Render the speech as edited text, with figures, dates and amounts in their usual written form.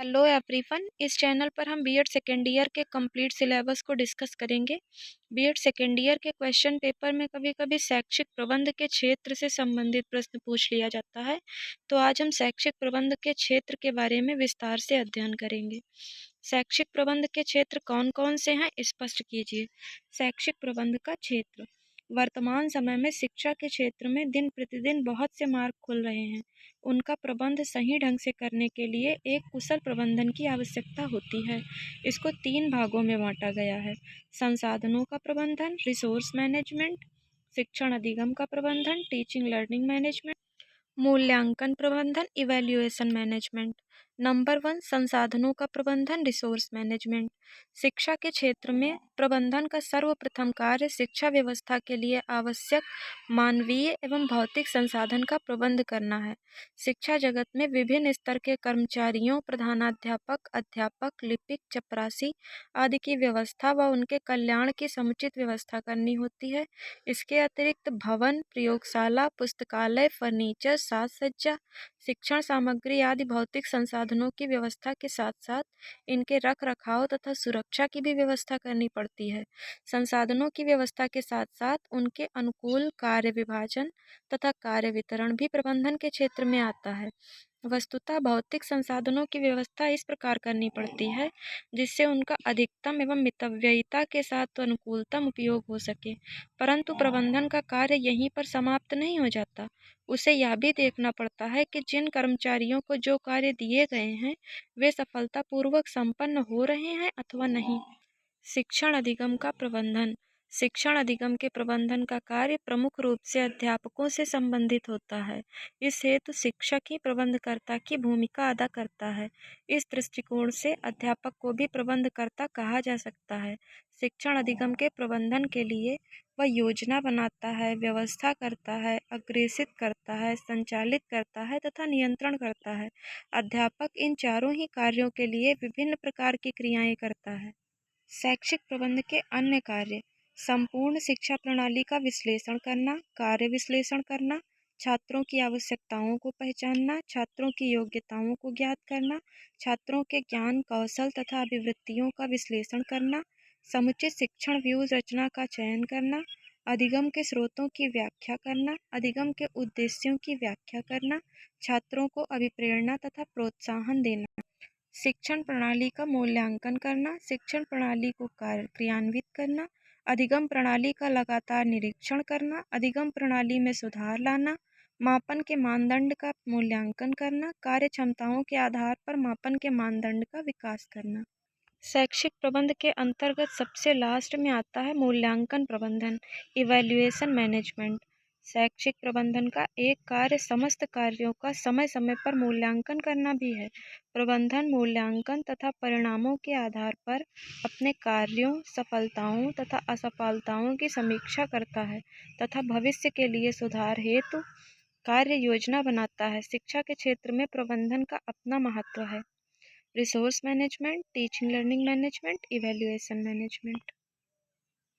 Hello everyone. इस channel पर हम बीएड सेकेंड ईयर के कंप्लीट सिलेबस को डिस्कस करेंगे। बीएड सेकेंड ईयर के क्वेश्चन पेपर में कभी कभी शैक्षिक प्रबंध के क्षेत्र से संबंधित प्रश्न पूछ लिया जाता है। तो आज हम शैक्षिक प्रबंध के क्षेत्र के बारे में विस्तार से अध्ययन करेंगे। शैक्षिक प्रबंध के क्षेत्र कौन कौन से हैं, स्पष्ट कीजिए। शैक्षिक प्रबंध का क्षेत्र। वर्तमान समय में शिक्षा के क्षेत्र में दिन प्रतिदिन बहुत से मार्ग खुल रहे हैं। उनका प्रबंध सही ढंग से करने के लिए एक कुशल प्रबंधन की आवश्यकता होती है। इसको 3 भागों में बांटा गया है। संसाधनों का प्रबंधन, रिसोर्स मैनेजमेंट, शिक्षण अधिगम का प्रबंधन, टीचिंग लर्निंग मैनेजमेंट, मूल्यांकन प्रबंधन, इवैल्यूएशन मैनेजमेंट। नंबर 1, संसाधनों का प्रबंधन, रिसोर्स मैनेजमेंट। शिक्षा के क्षेत्र में प्रबंधन का सर्वप्रथम कार्य शिक्षा व्यवस्था के लिए आवश्यक मानवीय एवं भौतिक संसाधन का प्रबंध करना है। शिक्षा जगत में विभिन्न स्तर के कर्मचारियों, प्रधानाध्यापक, अध्यापक, लिपिक, चपरासी आदि की व्यवस्था व उनके कल्याण की समुचित व्यवस्था करनी होती है। इसके अतिरिक्त भवन, प्रयोगशाला, पुस्तकालय, फर्नीचर, साज सज्जा, शिक्षण सामग्री आदि भौतिक संसाधनों की व्यवस्था के साथ साथ इनके रख रखाव तथा सुरक्षा की भी व्यवस्था करनी पड़ती है। संसाधनों की व्यवस्था के साथ साथ उनके अनुकूल कार्य विभाजन तथा कार्य वितरण भी प्रबंधन के क्षेत्र में आता है। वस्तुतः भौतिक संसाधनों की व्यवस्था इस प्रकार करनी पड़ती है जिससे उनका अधिकतम एवं मितव्ययिता के साथ अनुकूलतम उपयोग हो सके। परंतु प्रबंधन का कार्य यहीं पर समाप्त नहीं हो जाता। उसे यह भी देखना पड़ता है कि जिन कर्मचारियों को जो कार्य दिए गए हैं वे सफलतापूर्वक संपन्न हो रहे हैं अथवा नहीं। शिक्षण अधिगम का प्रबंधन। शिक्षण अधिगम के प्रबंधन का कार्य प्रमुख रूप से अध्यापकों से संबंधित होता है। इस हेतु शिक्षक ही प्रबंधकर्ता की भूमिका अदा करता है। इस दृष्टिकोण से अध्यापक को भी प्रबंधकर्ता कहा जा सकता है। शिक्षण अधिगम के प्रबंधन के लिए वह योजना बनाता है, व्यवस्था करता है, अग्रेसित करता है, संचालित करता है तथा नियंत्रण करता है। अध्यापक इन चारों ही कार्यों के लिए विभिन्न प्रकार की क्रियाएं करता है। शैक्षिक प्रबंध के अन्य कार्य। संपूर्ण शिक्षा प्रणाली का विश्लेषण करना, कार्य विश्लेषण करना, छात्रों की आवश्यकताओं को पहचानना, छात्रों की योग्यताओं को ज्ञात करना, छात्रों के ज्ञान, कौशल तथा अभिवृत्तियों का विश्लेषण करना, समुचित शिक्षण व्यूह रचना का चयन करना, अधिगम के स्रोतों की व्याख्या करना, अधिगम के उद्देश्यों की व्याख्या करना, छात्रों को अभिप्रेरणा तथा प्रोत्साहन देना, शिक्षण प्रणाली का मूल्यांकन करना, शिक्षण प्रणाली को क्रियान्वित करना, अधिगम प्रणाली का लगातार निरीक्षण करना, अधिगम प्रणाली में सुधार लाना, मापन के मानदंड का मूल्यांकन करना, कार्य क्षमताओं के आधार पर मापन के मानदंड का विकास करना। शैक्षिक प्रबंध के अंतर्गत सबसे लास्ट में आता है मूल्यांकन प्रबंधन, इवैल्यूएशन मैनेजमेंट। शैक्षिक प्रबंधन का एक कार्य समस्त कार्यों का समय समय पर मूल्यांकन करना भी है। प्रबंधन मूल्यांकन तथा परिणामों के आधार पर अपने कार्यों, सफलताओं तथा असफलताओं की समीक्षा करता है तथा भविष्य के लिए सुधार हेतु कार्य योजना बनाता है। शिक्षा के क्षेत्र में प्रबंधन का अपना महत्व है। Resource management, teaching learning management, evaluation management.